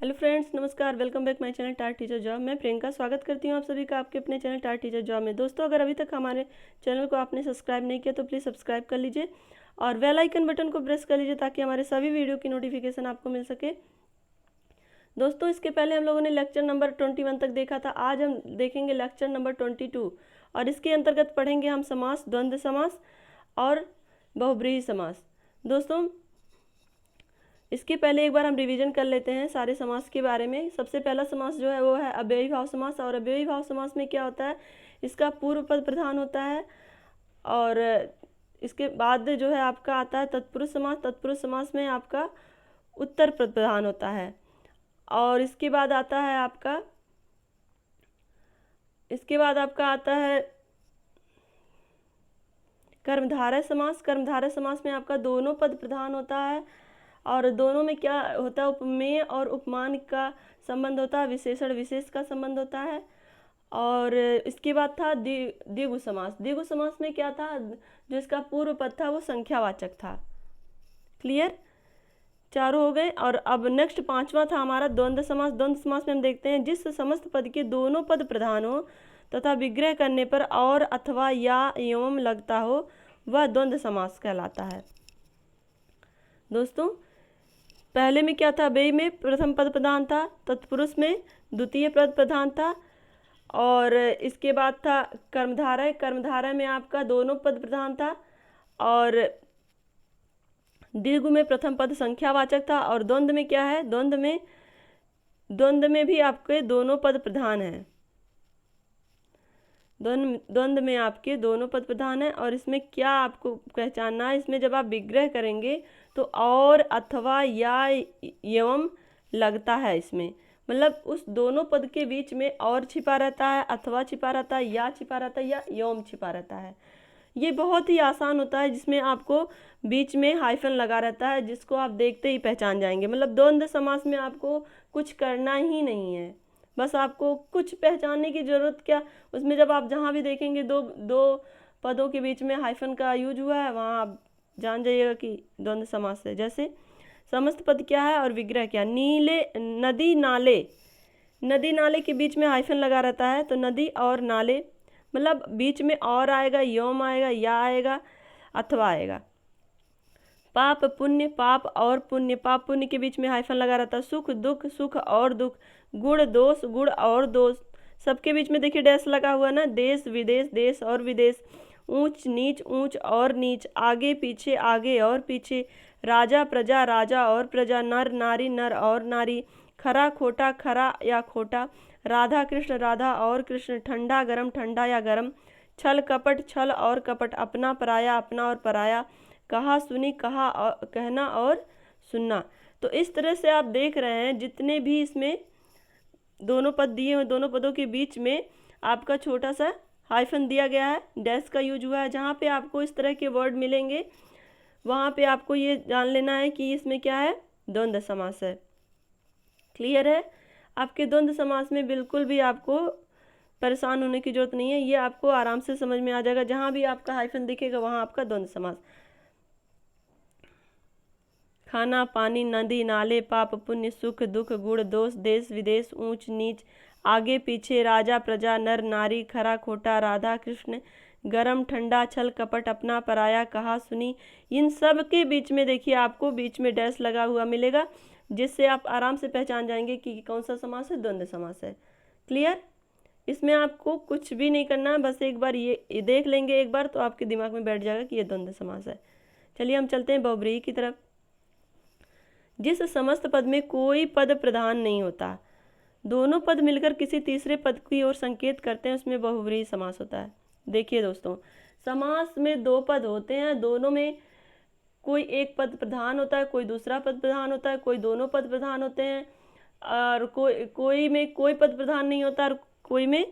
Hello friends, नमस्कार। Welcome back my channel tar teacher job. मैं प्रियंका स्वागत करती हूँ आप सभी का आपके अपने चैनल टार टीचर जॉब में। दोस्तों, अगर अभी तक हमारे चैनल को आपने सब्सक्राइब नहीं किया तो प्लीज़ सब्सक्राइब कर लीजिए और बेल आइकन बटन को प्रेस कर लीजिए ताकि हमारे सभी वीडियो की नोटिफिकेशन आपको मिल सके। दोस्तों, इसके पहले हम लोगों ने लेक्चर नंबर 21 तक देखा था। आज हम देखेंगे लेक्चर नंबर 22 और इसके अंतर्गत पढ़ेंगे हम समास, द्वंद्व समास और बहुब्रीहि समास। दोस्तों, इसके पहले एक बार हम रिवीजन कर लेते हैं सारे समास के बारे में। सबसे पहला समास जो है वो है अव्ययी भाव समास। और अव्ययी भाव समास में क्या होता है, इसका पूर्व पद प्रधान होता है और इसके बाद जो है आपका आता है तत्पुरुष समास। तत्पुरुष समास में आपका उत्तर पद प्रधान होता है। और इसके बाद आता है कर्मधारय समास। कर्मधारय समास में आपका दोनों पद प्रधान होता है और दोनों में क्या होता है, उपमेय और उपमान का संबंध होता है, विशेषण विशेष का संबंध होता है। और इसके बाद था द्विगु समास। द्विगु समास में क्या था, जो इसका पूर्व पद था वो संख्यावाचक था। क्लियर, चारों हो गए। और अब नेक्स्ट पांचवा था हमारा द्वंद्व समास। द्वंद्व समास में हम देखते हैं जिस समस्त पद के दोनों पद प्रधान हो तथा विग्रह करने पर और अथवा या एवं लगता हो वह द्वंद्व समास कहलाता है। दोस्तों, पहले में क्या था, अव्ययी में प्रथम पद प्रधान था, तत्पुरुष में द्वितीय पद प्रधान था। और इसके बाद था कर्मधारय। कर्मधारय में आपका दोनों पद प्रधान था और दीर्घ में प्रथम पद संख्यावाचक था। और द्वंद्व में क्या है, द्वंद्व में भी आपके दोनों पद प्रधान हैं। द्वंद्व में आपके दोनों पद प्रधान है। और इसमें क्या आपको पहचानना है, इसमें जब आप विग्रह करेंगे तो और अथवा या एवं लगता है। इसमें मतलब उस दोनों पद के बीच में और छिपा रहता है, अथवा छिपा रहता है, या छिपा रहता है, या एवं छिपा रहता है। ये बहुत ही आसान होता है, जिसमें आपको बीच में हाइफन लगा रहता है, जिसको आप देखते ही पहचान जाएंगे। मतलब द्वंद्व समास में आपको कुछ करना ही नहीं है, बस आपको कुछ पहचानने की जरूरत क्या, उसमें जब आप जहाँ भी देखेंगे दो पदों के बीच में हाइफन का यूज हुआ है, वहाँ आप जान जाइएगा कि द्वंद्व समास है। जैसे समस्त पद क्या है और विग्रह क्या, नीले नदी नाले, नदी नाले के बीच में हाइफन लगा रहता है तो नदी और नाले, मतलब बीच में और आएगा, यौम आएगा, या आएगा, अथवा आएगा। पाप पुण्य, पाप और पुण्य, पाप पुण्य के बीच में हाइफन लगा रहता है। सुख दुख, सुख और दुख, गुण दोष, गुण और दोष, सबके बीच में देखिए डैश लगा हुआ ना, देश विदेश, देश और विदेश, ऊंच नीच, ऊंच और नीच, आगे पीछे, आगे और पीछे, राजा प्रजा, राजा और प्रजा, नर नारी, नर और नारी, खरा खोटा, खरा या खोटा, राधा कृष्ण, राधा और कृष्ण, ठंडा गरम, ठंडा या गरम, छल कपट, छल और कपट, अपना पराया, अपना और पराया, कहा सुनी, कहा और कहना और सुनना। तो इस तरह से आप देख रहे हैं जितने भी इसमें दोनों पद दिए हुए, दोनों पदों के बीच में आपका छोटा सा हाइफन दिया गया है, डैश का यूज हुआ है। जहाँ पे आपको इस तरह के वर्ड मिलेंगे वहाँ पे आपको ये जान लेना है कि इसमें क्या है, द्वंद्व समास है। क्लियर है, आपके द्वंद्व समास में बिल्कुल भी आपको परेशान होने की जरूरत नहीं है, ये आपको आराम से समझ में आ जाएगा। जहाँ भी आपका हाइफन दिखेगा वहाँ आपका द्वंद्व समास। खाना पानी, नदी नाले, पाप पुण्य, सुख दुख, गुण दोष, देश विदेश, ऊंच नीच, आगे पीछे, राजा प्रजा, नर नारी, खरा खोटा, राधा कृष्ण, गरम ठंडा, छल कपट, अपना पराया, कहा सुनी, इन सब के बीच में देखिए आपको बीच में डैश लगा हुआ मिलेगा, जिससे आप आराम से पहचान जाएंगे कि कौन सा समास है, द्वंद्व समास है। क्लियर, इसमें आपको कुछ भी नहीं करना है, बस एक बार ये देख लेंगे एक बार तो आपके दिमाग में बैठ जाएगा कि ये द्वंद्व समास है। चलिए हम चलते हैं बहुब्रीहि की तरफ। जिस समस्त पद में कोई पद प्रधान नहीं होता, दोनों पद मिलकर किसी तीसरे पद की ओर संकेत करते हैं, उसमें बहुब्रीहि समास होता है। देखिए दोस्तों, समास में दो पद होते हैं, दोनों में कोई एक पद प्रधान होता है, कोई दूसरा पद प्रधान होता है, कोई दोनों पद प्रधान होते हैं, और कोई में कोई पद प्रधान नहीं होता, और कोई में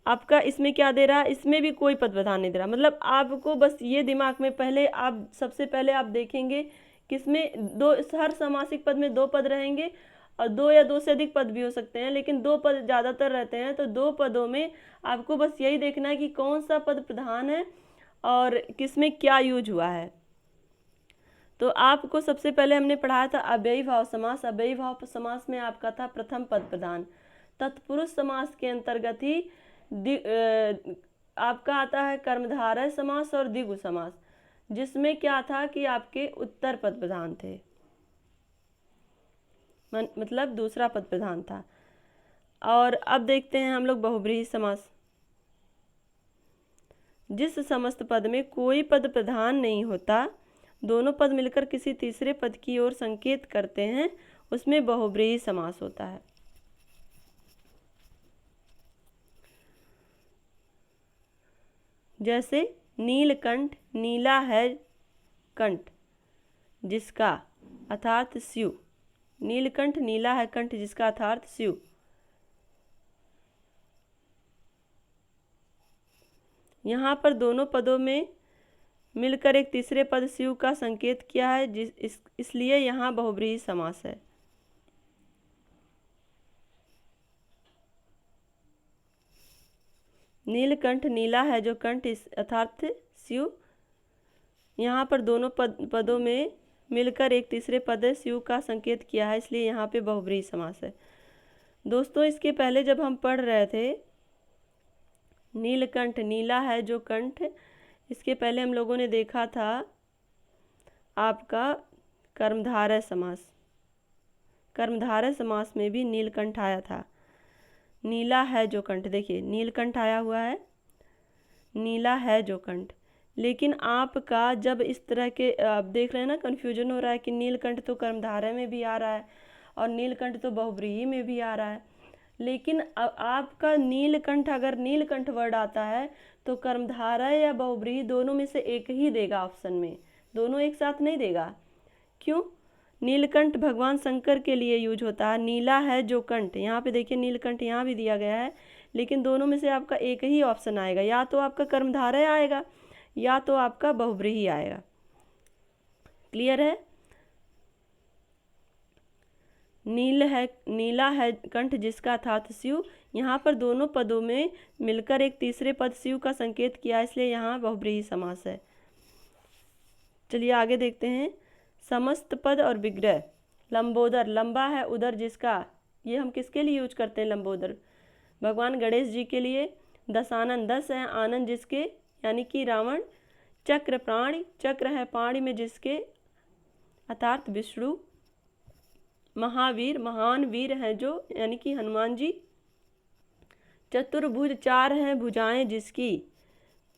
आपका इसमें क्या दे रहा है, इसमें भी कोई पद प्रधान नहीं दे रहा। मतलब आपको बस ये दिमाग में पहले आप सबसे पहले आप देखेंगे किसमें दो, हर समासिक पद में दो पद रहेंगे और दो या दो से अधिक पद भी हो सकते हैं, लेकिन दो पद ज़्यादातर रहते हैं। तो दो पदों में आपको बस यही देखना है कि कौन सा पद प्रधान है और किसमें क्या यूज हुआ है। तो आपको सबसे पहले हमने पढ़ाया था अव्ययी भाव समास। अव्ययी भाव समास में आपका था प्रथम पद प्रधान। तत्पुरुष समास के अंतर्गत ही आपका आता है कर्मधारय समास और द्विगु समास, जिसमें क्या था कि आपके उत्तर पद प्रधान थे, मतलब दूसरा पद प्रधान था। और अब देखते हैं हम लोग बहुब्रीहि समास। जिस समस्त पद में कोई पद प्रधान नहीं होता, दोनों पद मिलकर किसी तीसरे पद की ओर संकेत करते हैं, उसमें बहुब्रीहि समास होता है। जैसे नीलकंठ, नीला है कंठ जिसका अर्थात स्यु। नीलकंठ नीला है कंठ जिसका अर्थात स्यु। यहाँ पर दोनों पदों में मिलकर एक तीसरे पद स्यु का संकेत किया है, इसलिए यहाँ बहुब्रीहि समास है। नीलकंठ नीला है जो कंठ अर्थात स्यु। यहाँ पर दोनों पदों में मिलकर एक तीसरे पद स्यु का संकेत किया है, इसलिए यहाँ पे बहुब्रीहि समास है। दोस्तों इसके पहले जब हम पढ़ रहे थे नीलकंठ नीला है जो कंठ, इसके पहले हम लोगों ने देखा था आपका कर्मधारय समास। कर्मधारय समास में भी नीलकंठ आया था। नीला है जो कंठ, देखिए नीलकंठ आया हुआ है, नीला है जो कंठ। लेकिन आपका जब इस तरह के आप देख रहे हैं ना, कन्फ्यूजन हो रहा है कि नीलकंठ तो कर्मधारय में भी आ रहा है और नीलकंठ तो बहुब्रीहि में भी आ रहा है। लेकिन आपका नीलकंठ, अगर नीलकंठ वर्ड आता है तो कर्मधारय या बहुब्रीहि दोनों में से एक ही देगा ऑप्शन में, दोनों एक साथ नहीं देगा। क्यों? नीलकंठ भगवान शंकर के लिए यूज होता है। नीला है जो कंठ, यहाँ पे देखिए नीलकंठ यहाँ भी दिया गया है, लेकिन दोनों में से आपका एक ही ऑप्शन आएगा, या तो आपका कर्मधारय आएगा या तो आपका बहुब्रीहि आएगा। क्लियर है? नीला है कंठ जिसका अर्थात स्यु। यहाँ पर दोनों पदों में मिलकर एक तीसरे पद स्यु का संकेत किया, इसलिए यहाँ बहुब्रीहि समास है। चलिए आगे देखते हैं। समस्त पद और विग्रह। लंबोदर, लंबा है उदर जिसका, ये हम किसके लिए यूज करते हैं लंबोदर? भगवान गणेश जी के लिए। दशानन, 10 है आनंद जिसके, यानी कि रावण। चक्र प्राणी, चक्र है पाणी में जिसके अर्थात विष्णु। महावीर, महान वीर है जो, यानी कि हनुमान जी। चतुर्भुज, 4 हैं भुजाएं जिसकी,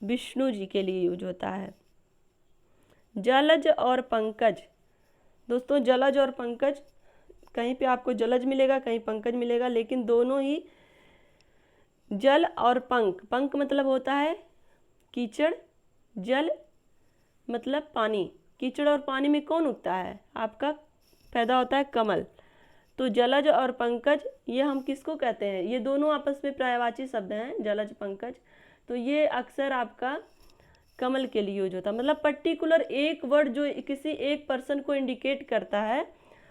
विष्णु जी के लिए यूज होता है। जलज और पंकज। दोस्तों जलज और पंकज, कहीं पे आपको जलज मिलेगा कहीं पंकज मिलेगा, लेकिन दोनों ही जल और पंख। पंख मतलब होता है कीचड़, जल मतलब पानी। कीचड़ और पानी में कौन उगता है? आपका पैदा होता है कमल। तो जलज और पंकज ये हम किसको कहते हैं? ये दोनों आपस में पर्यायवाची शब्द हैं, जलज पंकज। तो ये अक्सर आपका कमल के लिए यूज होता है। मतलब पर्टिकुलर एक वर्ड जो किसी एक पर्सन को इंडिकेट करता है,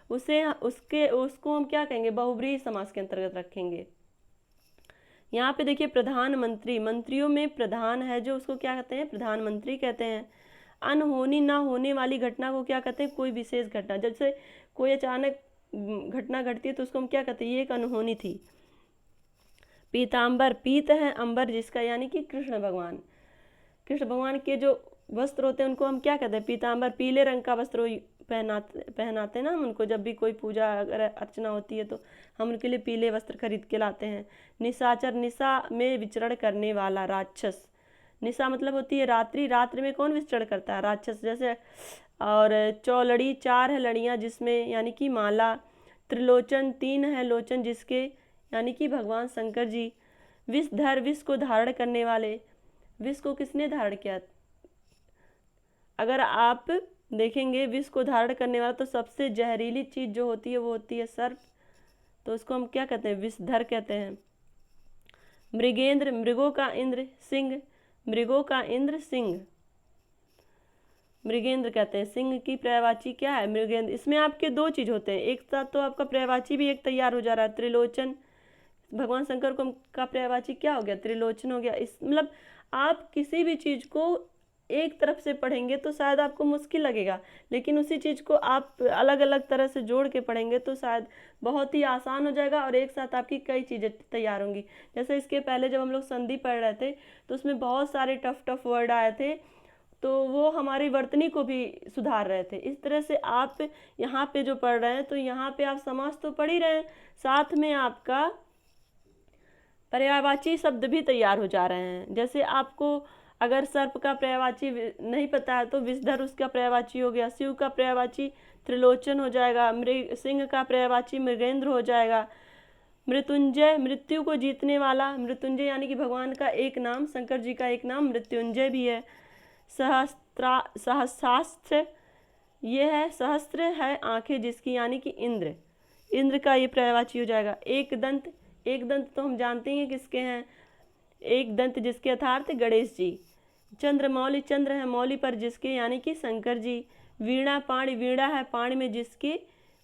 उसको हम क्या कहेंगे? बहुब्रीहि समास के अंतर्गत रखेंगे। यहाँ पे देखिए प्रधानमंत्री, मंत्रियों में प्रधान है जो, उसको क्या कहते हैं? प्रधानमंत्री कहते हैं। अनहोनी ना होने वाली घटना को क्या कहते हैं? कोई विशेष घटना। जैसे कोई अचानक घटना घटती है तो उसको हम क्या कहते हैं? ये एक अनहोनी थी। पीताम्बर, पीत है अंबर जिसका, यानी कि कृष्ण भगवान। कृष्ण भगवान के जो वस्त्र होते हैं उनको हम क्या कहते हैं? पीताम्बर। पीले रंग का वस्त्र पहनाते ना हम उनको, जब भी कोई पूजा अगर अर्चना होती है तो हम उनके लिए पीले वस्त्र खरीद के लाते हैं। निशाचर, निशा में विचरण करने वाला राक्षस। निशा मतलब होती है रात्रि, रात्रि में कौन विचरण करता है? राक्षस। जैसे और चौलड़ी, 4 है लड़ियाँ जिसमें, यानी कि माला। त्रिलोचन, 3 है लोचन जिसके, यानी कि भगवान शंकर जी। विषधर, विष को धारण करने वाले। विष को किसने धारण किया? अगर आप देखेंगे विष को धारण करने वाला तो सबसे जहरीली चीज जो होती है वो होती है सर्प, तो उसको हम क्या कहते हैं? विषधर कहते हैं। मृगेंद्र, मृगों का इंद्र। सिंह, मृगों का इंद्र सिंह, मृगेंद्र कहते हैं। सिंह की पर्यायवाची क्या है? मृगेंद्र। इसमें आपके 2 चीज होते हैं, एक साथ तो आपका पर्यायवाची भी एक तैयार हो जा रहा है। त्रिलोचन, भगवान शंकर को का पर्यायवाची क्या हो गया? त्रिलोचन हो गया। इस मतलब आप किसी भी चीज को एक तरफ से पढ़ेंगे तो शायद आपको मुश्किल लगेगा, लेकिन उसी चीज़ को आप अलग अलग तरह से जोड़ के पढ़ेंगे तो शायद बहुत ही आसान हो जाएगा और एक साथ आपकी कई चीज़ें तैयार होंगी। जैसे इसके पहले जब हम लोग संधि पढ़ रहे थे तो उसमें बहुत सारे टफ टफ वर्ड आए थे, तो वो हमारी वर्तनी को भी सुधार रहे थे। इस तरह से आप यहाँ पे जो पढ़ रहे हैं तो यहाँ पे आप समास तो पढ़ ही रहे हैं, साथ में आपका पर्यायवाची शब्द भी तैयार हो जा रहे हैं। जैसे आपको अगर सर्प का पर्यायवाची नहीं पता है तो विषधर उसका पर्यायवाची हो गया, शिव का पर्यायवाची त्रिलोचन हो जाएगा, सिंह का पर्यायवाची मृगेंद्र हो जाएगा, मृत्युंजय मृत्यु को जीतने वाला, मृत्युंजय यानी कि भगवान का एक नाम, शंकर जी का एक नाम मृत्युंजय भी है। सहस्रास्त्र, ये है सहस्त्र है आंखें जिसकी यानी कि इंद्र, इंद्र का ये पर्यायवाची हो जाएगा। एक दंत, एक दंत तो हम जानते हैं किसके हैं, एक दंत जिसके अर्थात गणेश जी। चंद्रमौली, चंद्र है मौली पर जिसके यानी कि शंकर जी। वीणा पाणी, वीणा है पाणी में जिसके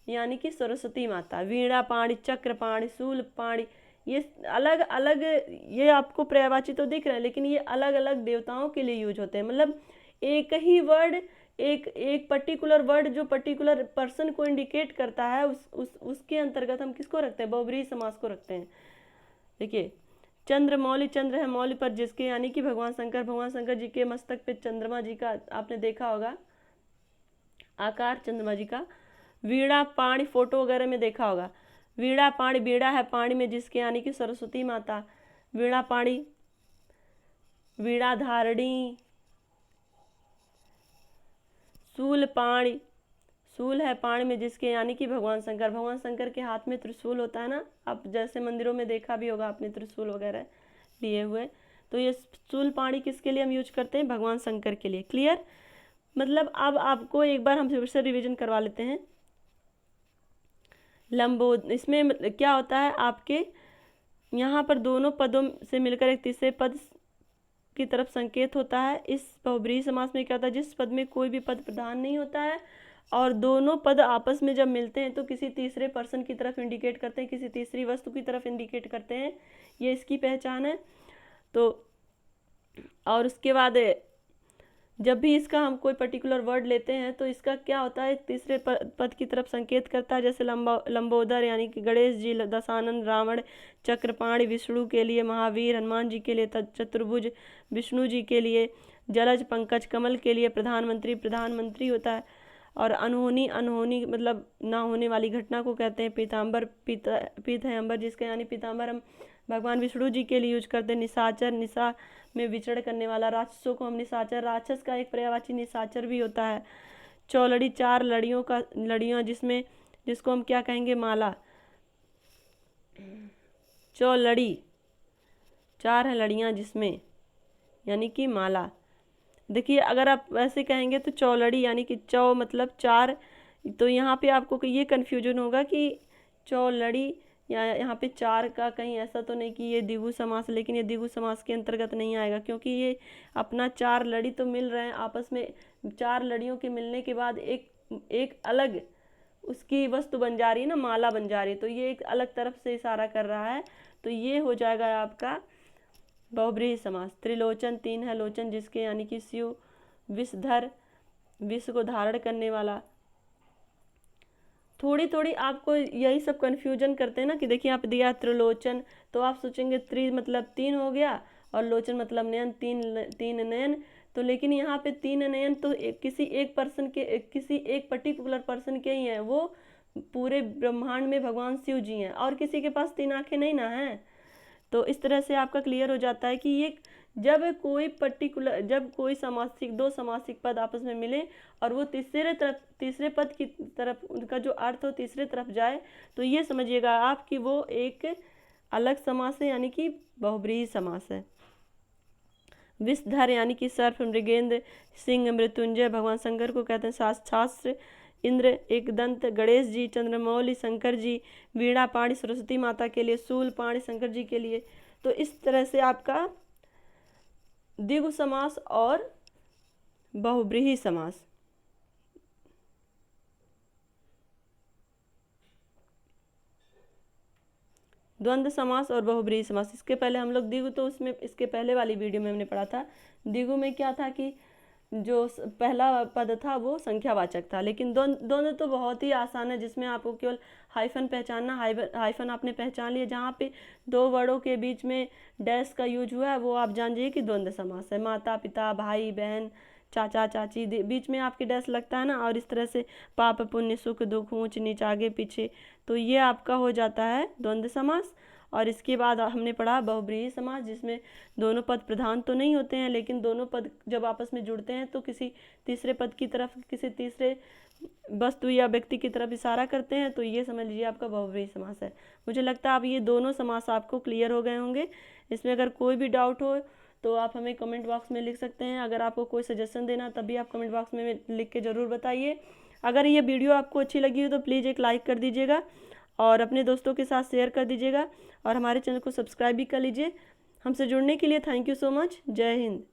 यानी कि सरस्वती माता। वीणा पाणी, चक्र पाणी, शूल पाणी, ये अलग अलग, ये आपको पर्यायवाची तो दिख रहे हैं लेकिन ये अलग अलग देवताओं के लिए यूज होते हैं। मतलब एक ही वर्ड, एक पर्टिकुलर वर्ड जो पर्टिकुलर पर्सन को इंडिकेट करता है उसके अंतर्गत हम किसको रखते हैं, बहुब्रीहि समास को रखते हैं। देखिए चंद्र मौली, चंद्र है मौली पर जिसके यानी कि भगवान शंकर, भगवान शंकर जी के मस्तक पे चंद्रमा जी का आपने देखा होगा आकार चंद्रमा जी का। वीणा पाणी, फोटो वगैरह में देखा होगा। वीणा पाणी, वीणा है पाणी में जिसके यानी कि सरस्वती माता। वीणा पाणी, वीणा धारणी। शूल पाणी, शूल है पाणी में जिसके यानी कि भगवान शंकर, भगवान शंकर के हाथ में त्रिशूल होता है ना, आप जैसे मंदिरों में देखा भी होगा आपने त्रिशूल वगैरह लिए हुए। तो ये शूल पाणी किसके लिए हम यूज करते हैं, भगवान शंकर के लिए। क्लियर। मतलब अब आपको एक बार हम फिर से रिविजन करवा लेते हैं। लंबोद, इसमें क्या होता है आपके यहाँ पर दोनों पदों से मिलकर एक तीसरे पद की तरफ संकेत होता है। इस बहुब्रीहि समास में क्या होता है, जिस पद में कोई भी पद प्रधान नहीं होता है और दोनों पद आपस में जब मिलते हैं तो किसी तीसरे पर्सन की तरफ इंडिकेट करते हैं, किसी तीसरी वस्तु की तरफ इंडिकेट करते हैं, ये इसकी पहचान है। तो और उसके बाद जब भी इसका हम कोई पर्टिकुलर वर्ड लेते हैं तो इसका क्या होता है, तीसरे पद की तरफ संकेत करता है। जैसे लंबोदर यानी कि गणेश जी, दशानन, रावण, चक्रपाणी विष्णु के लिए, महावीर हनुमान जी के लिए, चतुर्भुज विष्णु जी के लिए, जलज पंकज कमल के लिए, प्रधानमंत्री प्रधानमंत्री होता है। और अनहोनी, अनहोनी मतलब ना होने वाली घटना को कहते हैं। पीताम्बर, पीत है अंबर जिसका यानी पीताम्बर हम भगवान विष्णु जी के लिए यूज करते हैं। निशाचर, निशा में विचरण करने वाला, राक्षसों को हम निशाचर, राक्षस का एक पर्यायवाची निशाचर भी होता है। चौलड़ी, चार लड़ियों का, लड़ियाँ जिसमें, जिसको हम क्या कहेंगे, माला। चौलड़ी, चार है लड़ियाँ जिसमें यानी कि माला। देखिए अगर आप वैसे कहेंगे तो चौलड़ी यानी कि चौ मतलब चार, तो यहाँ पे आपको ये कन्फ्यूजन होगा कि चौलड़ी या यहाँ पे चार का कहीं ऐसा तो नहीं कि ये द्विगु समास, लेकिन ये द्विगु समास के अंतर्गत नहीं आएगा क्योंकि ये अपना चार लड़ी तो मिल रहे हैं आपस में। चार लड़ियों के मिलने के बाद एक अलग उसकी वस्तु बन जा रही है ना, माला बन जा रही है, तो ये एक अलग तरफ से इशारा कर रहा है। तो ये हो जाएगा आपका बहुब्रीहि समास। त्रिलोचन, तीन है लोचन जिसके यानी कि शिव। विषधर, विष को धारण करने वाला। थोड़ी थोड़ी आपको यही सब कन्फ्यूजन करते हैं ना कि देखिए आप दिया त्रिलोचन तो आप सोचेंगे त्रि मतलब तीन हो गया और लोचन मतलब नयन, तीन नयन। तो लेकिन यहाँ पे तीन नयन तो किसी एक पर्सन के, किसी एक पर्टिकुलर पर्सन के ही हैं, वो पूरे ब्रह्मांड में भगवान शिव जी हैं और किसी के पास तीन आंखें नहीं ना हैं। तो इस तरह से आपका क्लियर हो जाता है कि ये जब कोई समासिक, दो समासिक पद आपस में मिले और वो तीसरे पद की तरफ उनका जो अर्थ हो तीसरे तरफ जाए तो ये समझिएगा आप कि वो एक अलग समास है यानी कि बहुब्रीहि समास है। विषधर यानी कि सर्प, मृगेंद्र, सिंह, मृत्युंजय भगवान शंकर को कहते हैं। शास्त्र, इंद्र, एक दंत गणेश जी, चंद्रमौली शंकर जी, वीणा पाणी सरस्वती माता के लिए, शूल पाणी शंकर जी के लिए। तो इस तरह से आपका द्विगु समास और बहुब्रीहि समास, द्वंद्व समास और बहुब्रीहि समास। इसके पहले हम लोग द्विगु, तो उसमें इसके पहले वाली वीडियो में हमने पढ़ा था द्विगु में क्या था कि पहला पद था वो संख्यावाचक था। लेकिन दोनों तो बहुत ही आसान है, जिसमें आपको केवल हाइफन पहचानना। हाइफन आपने पहचान लिया, जहाँ पे दो वर्डों के बीच में डैश का यूज हुआ है वो आप जान जाइए कि द्वंद्व समास है। माता पिता, भाई बहन, चाचा चाची, बीच में आपके डैश लगता है ना, और इस तरह से पाप पुण्य, सुख दुख, ऊंच नीच, आगे पीछे, तो ये आपका हो जाता है द्वंद्व समास। और इसके बाद हमने पढ़ा बहुब्रीहि समास, जिसमें दोनों पद प्रधान तो नहीं होते हैं, लेकिन दोनों पद जब आपस में जुड़ते हैं तो किसी तीसरे पद की तरफ, किसी तीसरे वस्तु या व्यक्ति की तरफ इशारा करते हैं, तो ये समझ लीजिए आपका बहुब्रीहि समास है। मुझे लगता है अब ये दोनों समास आपको क्लियर हो गए होंगे। इसमें अगर कोई भी डाउट हो तो आप हमें कमेंट बॉक्स में लिख सकते हैं। अगर आपको कोई सजेशन देना तब भी आप कमेंट बॉक्स में लिख के ज़रूर बताइए। अगर ये वीडियो आपको अच्छी लगी हो तो प्लीज़ एक लाइक कर दीजिएगा और अपने दोस्तों के साथ शेयर कर दीजिएगा, और हमारे चैनल को सब्सक्राइब भी कर लीजिए। हमसे जुड़ने के लिए थैंक यू सो मच। जय हिंद।